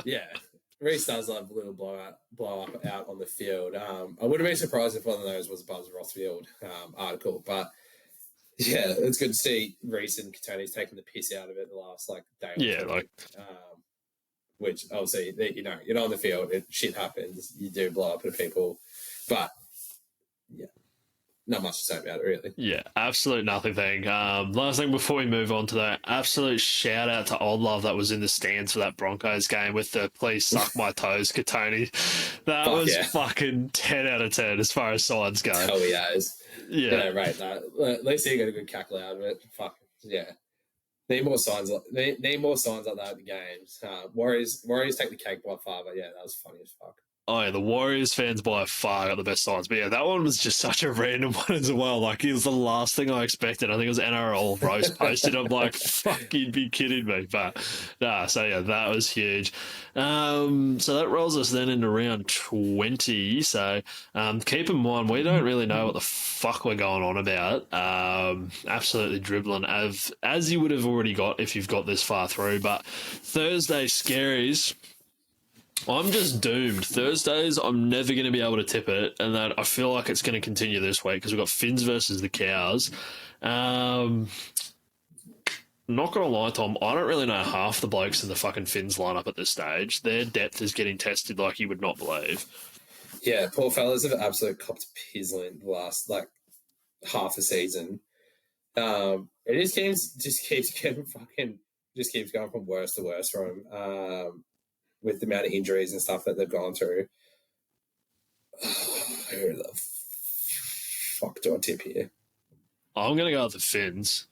Yeah, Reece does love a little blow up out on the field. I wouldn't be surprised if one of those was a Buzz Rothfield article, but yeah, it's good to see Reece and Tony's taking the piss out of it the last like day. Yeah, like. Which obviously you're not on the field, shit happens. You do blow up at people, but. Yeah, not much to say about it, really. Yeah, absolute nothing thing. Last thing before we move on to that, absolute shout out to Old Love that was in the stands for that Broncos game with the please suck my toes, Katoni. That was fucking 10 out of 10 as far as signs go. Oh, yeah. Yeah, right. At least he got a good cackle out of it. Fuck, yeah. Need more signs like that at the games. Warriors take the cake by far, but yeah, that was funny as fuck. Oh, yeah, the Warriors fans by far got the best signs. But yeah, that one was just such a random one as well. Like, it was the last thing I expected. I think it was NRL Roast posted. I'm like, fuck, you'd be kidding me. But, so yeah, that was huge. So that rolls us then into round 20. So keep in mind, we don't really know what the fuck we're going on about. Absolutely dribbling, as you would have already got if you've got this far through. But Thursday scaries... I'm just doomed. Thursdays, I'm never going to be able to tip it, and that I feel like it's going to continue this week because we've got Finns versus the Cows. Not going to lie, Tom, I don't really know half the blokes in the fucking Finns lineup at this stage. Their depth is getting tested like you would not believe. Yeah, poor fellas have absolutely copped pizzling the last, half a season. It just keeps getting just keeps going from worse to worse for him. With the amount of injuries and stuff that they've gone through. Who the fuck do I tip here? I'm going to go with the Finns.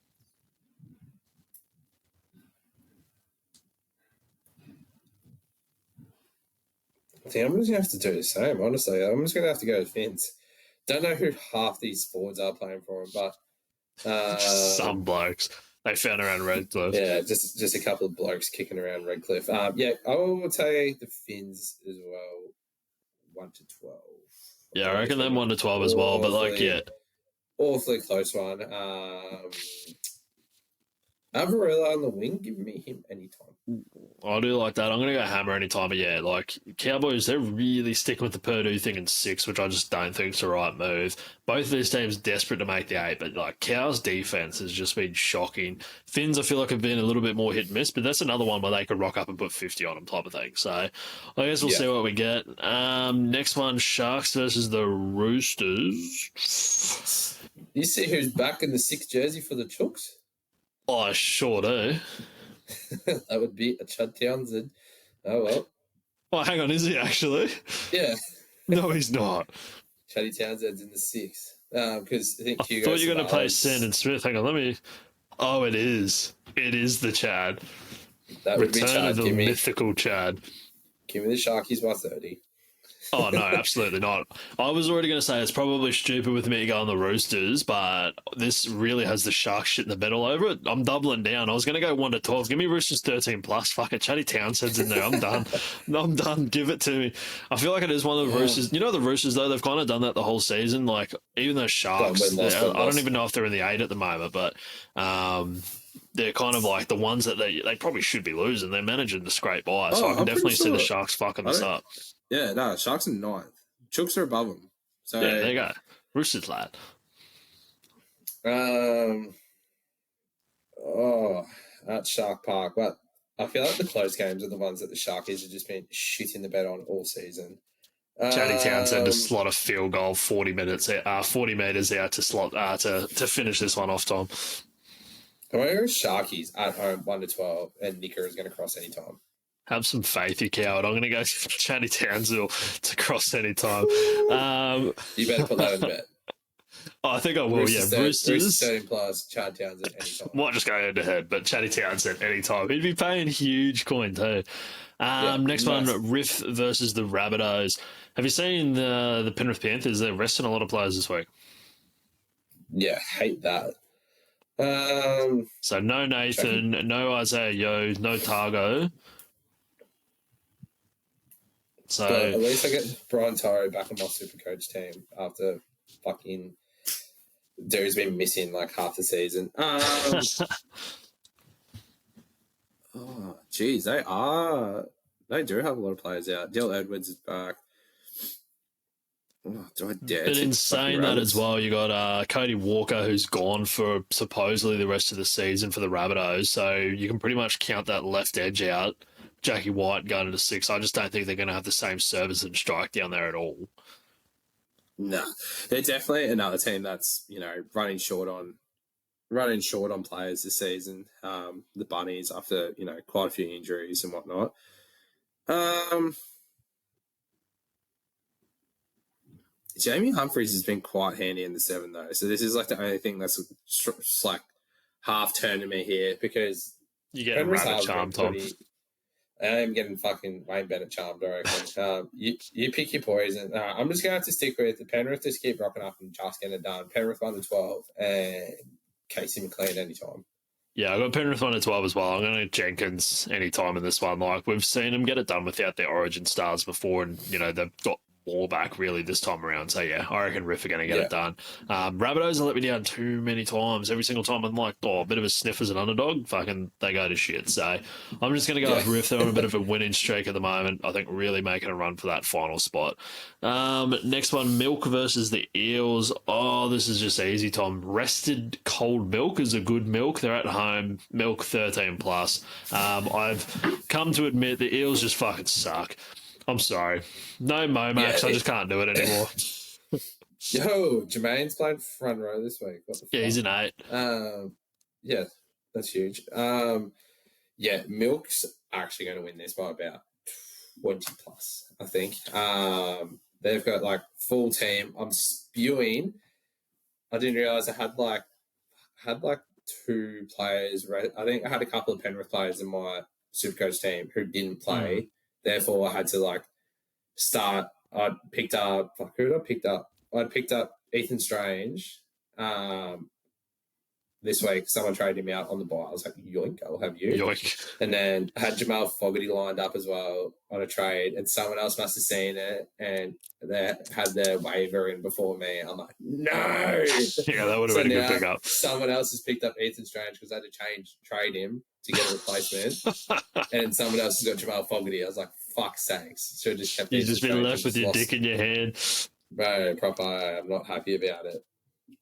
I think I'm just going to have to do the same, honestly. I'm just going to have to go to Finns. Don't know who half these forwards are playing for him, but... Some blokes. They found around Redcliffe. Yeah, just a couple of blokes kicking around Redcliffe. Yeah, I will take the Finns as well. 1 to 12. Yeah, I reckon them 1 to 12 as well. But awfully close one. Avarilla on the wing, give me him anytime. I do like that. I'm going to go Hammer anytime. But yeah, like Cowboys, they're really sticking with the Purdue thing in 6, which I just don't think is the right move. Both of these teams desperate to make the 8, but like Cow's defense has just been shocking. Finns, I feel like have been a little bit more hit and miss, but that's another one where they could rock up and put 50 on them type of thing. So I guess we'll see what we get. Next one, Sharks versus the Roosters. You see who's back in the 6 jersey for the Chooks? Oh, I sure do. That would be a Chad Townsend. Oh, well. Oh, hang on, is he actually? Yeah. No, he's not. Chaddy Townsend's in the 6. Because I think I thought you were going to play Sandon Smith. Hang on, let me... Oh, it is. It is the Chad. That would Return be Chad. of the mythical Chad. Give me the Sharkies by 30. Oh, no, absolutely not. I was already going to say it's probably stupid with me going the Roosters, but this really has the Sharks shit in the bed all over it. I'm doubling down. I was going to go 1 to 12. Give me Roosters 13 plus. Fuck it. Chatty Townsend's in there. I'm done. I'm done. Give it to me. I feel like it is one of the Roosters. You know, the Roosters, though, they've kind of done that the whole season. Like, even those Sharks, I don't even know if they're in the 8 at the moment, but they're kind of like the ones that they probably should be losing. They're managing to scrape by, so I can definitely see the Sharks fucking this up. Yeah, no, Sharks are 9th. Chooks are above them. So yeah, there you go. Roosters lad. At Shark Park. But I feel like the close games are the ones that the Sharkies have just been shitting the bed on all season. Chatty Townsend to slot a field goal 40 metres out to slot to finish this one off, Tom. I'm going to go Sharkies at home 1 to 12, and Nicker is going to cross any time. Have some faith, you coward. I'm going to go Chatty Townsend to cross any time. You better put that in bet. Oh, I think I will, Roosters 13 plus, Chad Townsend anytime. Might just go head to head, but Chatty Townsend anytime. He'd be paying huge coin too. Next one, Riff versus the Rabbithos. Have you seen the Penrith Panthers? They're resting a lot of players this week. Yeah, hate that. So no Nathan, no Isaiah Yo, no Targo. So but at least I get Brian Tyree back on my Supercoach team after fucking Dude's been missing like half the season. Oh, geez, they do have a lot of players out. Dill Edwards is back. Oh, do I dare? But in saying that as well, you got Cody Walker, who's gone for supposedly the rest of the season for the Rabbitohs. So you can pretty much count that left edge out. Jackie White going into 6. I just don't think they're going to have the same service and strike down there at all. No, they're definitely another team that's running short on players this season. The Bunnies after quite a few injuries and whatnot. Jamie Humphries has been quite handy in the 7 though, so this is like the only thing that's like half turned to me here because you get a rabbit charm, Tom. I am getting fucking Wayne Bennett charmed, I reckon. You pick your poison. I'm just going to have to stick with the Penrith. Just keep rocking up and just getting it done. Penrith 1 to 12 and Casey McLean anytime. Yeah, I got Penrith 1 to 12 as well. I'm going to Jenkins anytime in this one. Like, we've seen them get it done without their origin stars before, and, they've got more back really this time around. So, yeah, I reckon Riff are going to get it done. Rabbitohs have let me down too many times. Every single time I'm like, a bit of a sniff as an underdog. Fucking, they go to shit. So, I'm just going to go with Riff. They're on a bit of a winning streak at the moment. I think really making a run for that final spot. Next one, Milk versus the Eels. Oh, this is just easy, Tom. Rested cold milk is a good milk. They're at home. Milk 13 plus. I've come to admit the Eels just fucking suck. I'm sorry. No Momax. I just can't do it anymore. Yo, Jermaine's playing front row this week. What the Yeah, fuck? he's an 8. Yeah, that's huge. Yeah, Milk's actually going to win this by about 20 plus, I think. They've got like full team. I'm spewing. I didn't realize I had like 2 players. Right? I think I had a couple of Penrith players in my Supercoach team who didn't play. Therefore, I had to like start. I'd picked up. Fuck, who did I picked up? I'd picked up Ethan Strange. This week, someone traded him out on the buy. I was like, yoink, I'll have you. Yoink. And then I had Jamal Fogarty lined up as well on a trade, and someone else must have seen it, and they had their waiver in before me. I'm like, no. Yeah, that would have been a good pickup. Someone else has picked up Ethan Strange because I had to trade him to get a replacement. And someone else has got Jamal Fogarty. I was like, fuck sakes. Should have just kept You've just been left with your dick in your hand. Bro, proper, I'm not happy about it.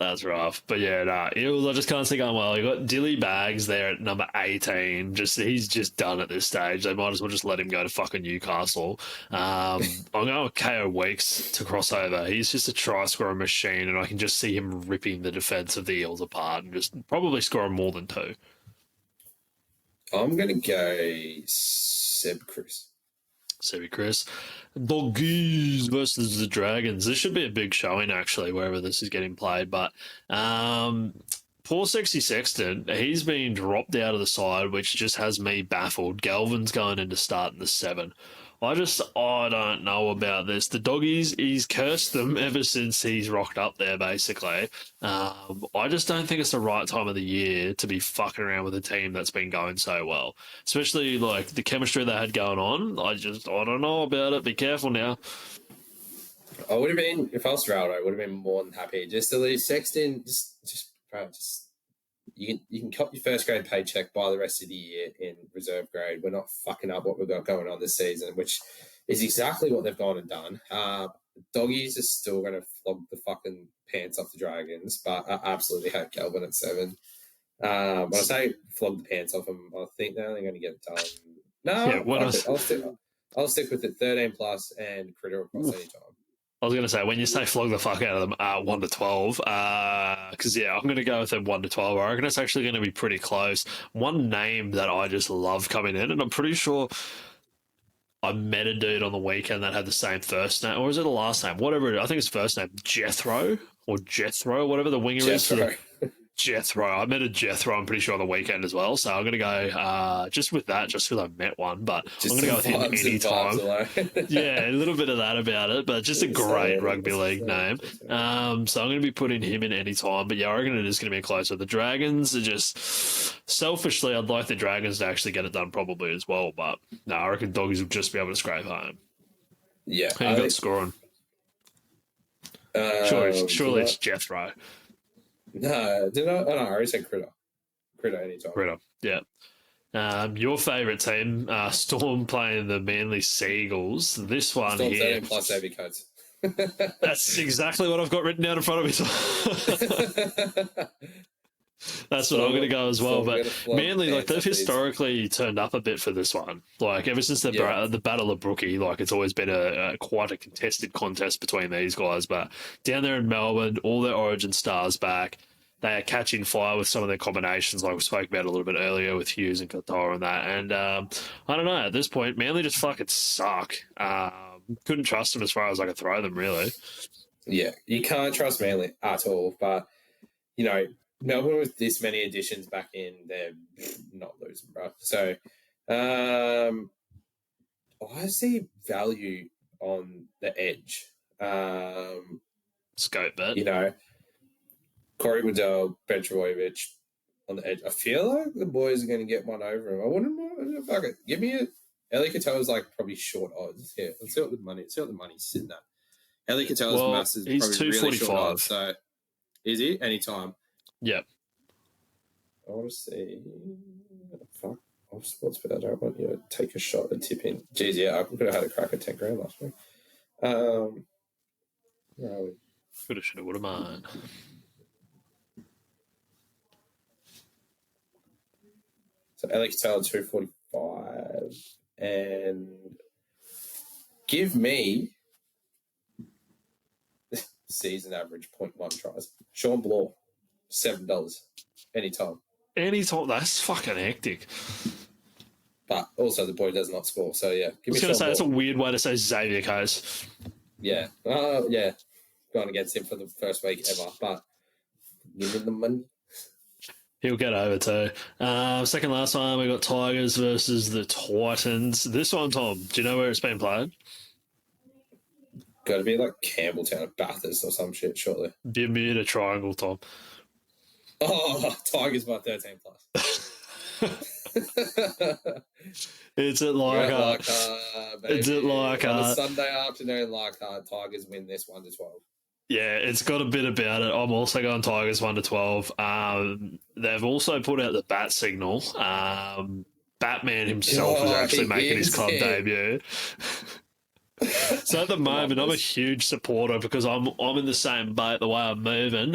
That's rough. But yeah, Eels, I just can't see going well. You got Dilly Bags there at number 18. He's just done at this stage. They might as well just let him go to fucking Newcastle. I'm going with KO Weeks to cross over. He's just a try scorer machine, and I can just see him ripping the defence of the Eels apart and just probably scoring more than 2. I'm going to go Seb Chris. Sebby Chris. Doggies versus the Dragons. This should be a big showing, actually, wherever this is getting played. But poor Sexy Sexton, he's been dropped out of the side, which just has me baffled. Galvin's going into start in the 7. I don't know about this. The Doggies, he's cursed them ever since he's rocked up there, basically. I just don't think it's the right time of the year to be fucking around with a team that's been going so well. Especially, like, the chemistry they had going on. I don't know about it. Be careful now. I would have been, if I was Geraldo, I would have been more than happy. Just to leave Sexton, you can cop your first grade paycheck by the rest of the year in reserve grade. We're not fucking up what we've got going on this season, which is exactly what they've gone and done. Doggies are still going to flog the fucking pants off the Dragons, but I absolutely hate Kelvin at 7. When I say flog the pants off them, I think they're only going to get it done. No, yeah, I'll stick with it 13 plus and Critter across any time. I was going to say, when you say flog the fuck out of them, 1 to 12, because, yeah, I'm going to go with them 1 to 12. I reckon it's actually going to be pretty close. One name that I just love coming in, and I'm pretty sure I met a dude on the weekend that had the same first name, or is it a last name? Whatever it is. I think it's first name, Jethro, whatever the winger is. Jethro. I met a Jethro, I'm pretty sure, on the weekend as well. So I'm going to go just with that, just because I met one. But I'm going to go with him anytime. Yeah, a little bit of that about it, but just a great rugby league name. So I'm going to be putting him in any time. But yeah, I reckon it is going to be closer. The Dragons are just, selfishly, I'd like the Dragons to actually get it done probably as well. But no, I reckon Doggies will just be able to scrape home. Yeah. Who you got scoring? Surely it's Jethro. No, did I? Oh, no, I already said Critter. Critter anytime. Critter, yeah. Your favourite team, Storm playing the Manly Seagulls. This one Storm here. 13 plus AV codes. That's exactly what I've got written down in front of me. That's what I'm going to go as well. But Manly, like, they've historically turned up a bit for this one. Like, ever since the Battle of Brookie, like, it's always been quite a contested contest between these guys. But down there in Melbourne, all their Origin stars back. They are catching fire with some of their combinations, like we spoke about a little bit earlier with Hughes and Katoa and that. And I don't know, at this point, Manly just fucking suck. Couldn't trust them as far as I could throw them, really. Yeah, you can't trust Manly at all. But, you know, Melbourne with this many additions back in, they're not losing, bro. So I see value on the edge. Scope bet. You know, Corey Waddell, Ben Trbojevic on the edge. I feel like the boys are going to get one over him. I wouldn't fuck it. Give me it. Ellie Katoa's like probably short odds. Yeah, let's see what the money's sitting at. Ellie Katoa's mass is probably really short odds. So is he? Anytime. Yep. I want to see. Fuck. Off sports, but I don't want you to take a shot and tip in. Jeez, yeah, I could have had a crack at 10 grand last week. Where are we? Coulda, shoulda, woulda, mine. So Alex Taylor 245, and give me season average 0.1 tries. Sean Bloor, $7 anytime. Anytime. That's fucking hectic. But also the boy does not score. So, yeah. I was going to say, that's a weird way to say Xavier Case. Yeah. Yeah. Going against him for the first week ever. But give him the money. He'll get over too. Second last one, we got Tigers versus the Titans. This one, Tom, do you know where it's been played? Got to be like Campbelltown or Bathurst or some shit, surely. Bermuda Triangle, Tom. Oh, Tigers by 13 plus. It's at Leichhardt. It's at Leichhardt. On a Sunday afternoon, Leichhardt, Tigers win this 1-12. Yeah, it's got a bit about it. I'm also going Tigers 1-12. They've also put out the bat signal. Batman himself is actually making his club debut. So at the moment, I'm a huge supporter because I'm in the same boat the way I'm moving.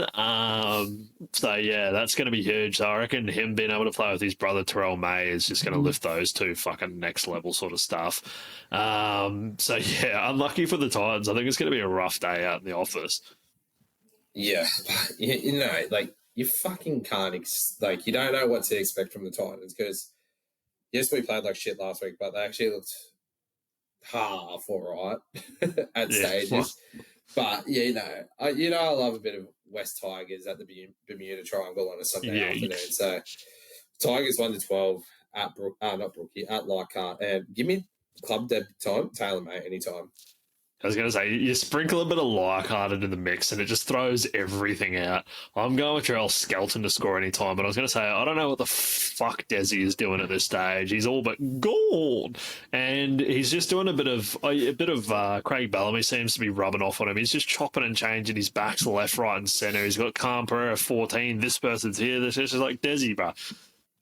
So yeah, that's going to be huge. So I reckon him being able to play with his brother Terrell May is just going to lift those two fucking next level sort of stuff. So yeah, unlucky for the Titans. I think it's going to be a rough day out in the office. Yeah, you know, like you fucking can't you don't know what to expect from the Titans because yes, we played like shit last week, but they actually looked half all right at stages. But yeah, I love a bit of West Tigers at the Bermuda Triangle on a Sunday afternoon. So Tigers 1-12 at not Brookie, at Leichhardt, and give me club debut time, Taylor mate, anytime. I was going to say, you sprinkle a bit of Leichhardt into the mix and it just throws everything out. I'm going with Jarrell Skelton to score any time, but I was going to say, I don't know what the fuck Desi is doing at this stage. He's all but gone. And he's just doing a bit of Craig Bellamy seems to be rubbing off on him. He's just chopping and changing his backs left, right and centre. He's got Calm Pereira 14. This person's here. This is like Desi, bro.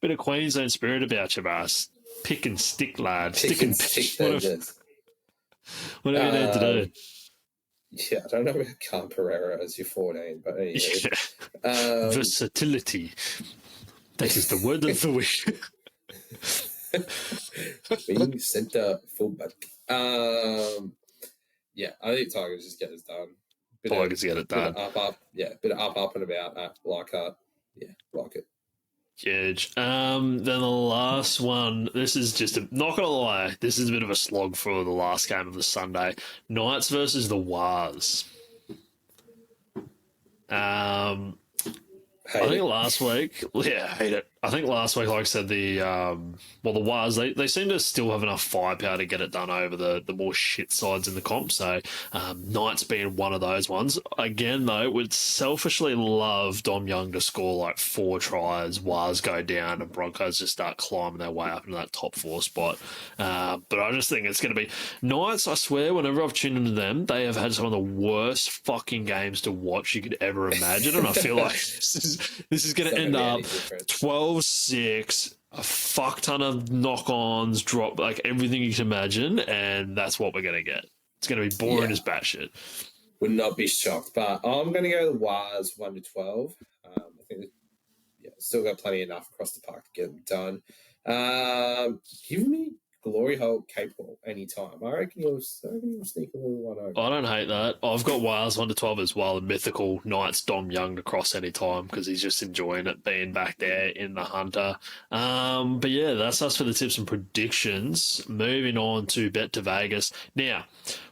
Bit of Queensland spirit about you, bro. Pick and stick, lad. Stick and pick. What do you need to do? Yeah, I don't know about Calm Pereira as your 14, but anyway. Versatility. That is the word of the week. Being centre fullback. Yeah, I think Tigers just get this done. Tigers get it done. Bit of up and about at Leichhardt. Yeah, like it. Huge. Then the last one, this is just, not going to lie, this is a bit of a slog for the last game of the Sunday. Knights versus the Wars. I think last week, hate it. I think last week, like I said, the Wars, they seem to still have enough firepower to get it done over the more shit sides in the comp. So Knights being one of those ones. Again, though, would selfishly love Dom Young to score like 4 tries, Wars go down, and Broncos just start climbing their way up into that top 4 spot. But I just think it's going to be Knights. I swear, whenever I've tuned into them, they have had some of the worst fucking games to watch you could ever imagine, and I feel like this is going to end up 12-6, a fuck ton of knock-ons, drop, like everything you can imagine, and that's what we're going to get. It's going to be boring as batshit. Would not be shocked, but I'm going to go the Wars 1-12. I think still got plenty enough across the park to get them done. Give me Glory Hole Capewell anytime. I reckon you'll sneak a little one over. I don't hate that. I've got Wales 1-12 as well. The mythical Knights Dom Young to cross any time because he's just enjoying it being back there in the Hunter. But yeah, that's us for the tips and predictions. Moving on to Bet to Vegas. Now,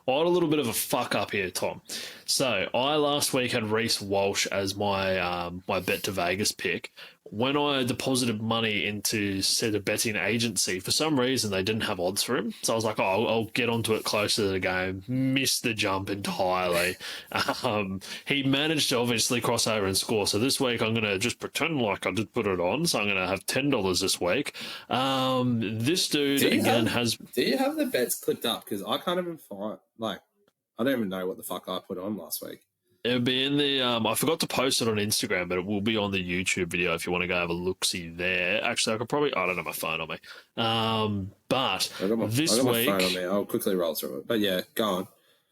I had a little bit of a fuck up here, Tom. So I last week had Reece Walsh as my my Bet to Vegas pick. When I deposited money into said a betting agency, for some reason they didn't have odds for him. So I was like, I'll get onto it closer to the game. Missed the jump entirely. He managed to obviously cross over and score. So this week I'm going to just pretend like I did put it on. So I'm going to have $10 this week. This dude again has... Do you have the bets clipped up? Because I can't even find... I don't even know what the fuck I put on last week. It'll be in the... I forgot to post it on Instagram, but it will be on the YouTube video if you want to go have a look-see there. Actually, I could probably... I don't have my phone on me. But I got my phone on me. I'll quickly roll through it. But yeah, go on.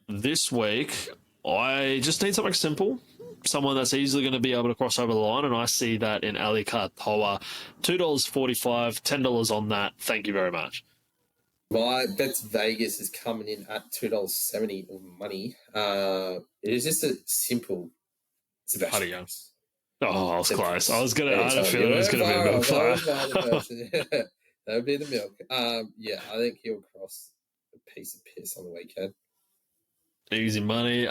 This week, I just need something simple. Someone that's easily going to be able to cross over the line, and I see that in Ali Katoa. $2.45, $10 on that. Thank you very much. My Bets Vegas is coming in at $2.70 of money. It is just a simple Sebastian. Buddy Young. Oh, I was Simple. close. I had a Anytime. feeling it was going to be a milk fire. That would be the milk. Yeah, I think he'll cross a piece of piss on the weekend. Easy money.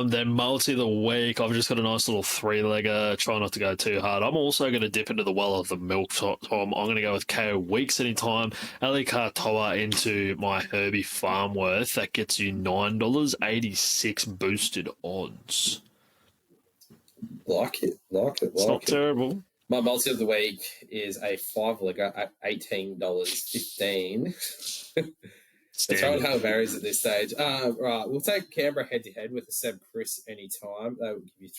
Then multi of the week. I've just got a nice little 3-legger. Try not to go too hard. I'm also going to dip into the well of the milk, Tom. I'm going to go with KO Weeks anytime. Ali Katoa into my Herbie Farmworth. That gets you $9.86 boosted odds. Like it. It's not terrible. My multi of the week is a 5-legger at $18.15. It's hard how it varies at this stage. Right, we'll take Canberra head-to-head with a Seb Chris anytime. That would give you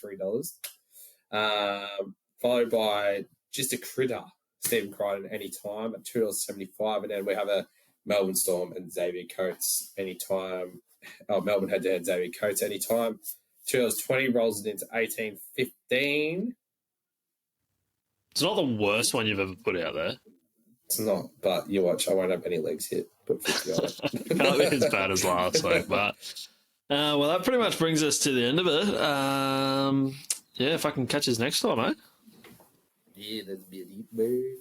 $3. Followed by just a critter, Stephen Crichton anytime at $2.75. And then we have a Melbourne Storm and Xavier Coates anytime. Oh, Melbourne head-to-head, Xavier Coates anytime. $2.20 rolls it into $18.15. It's not the worst one you've ever put out there. It's not, but you watch. I won't have any legs hit. Put 50 on it. Can't be as bad as last week, but well, that pretty much brings us to the end of it. Yeah, if I can catch us next time, eh? Yeah, that'd be a deep bird.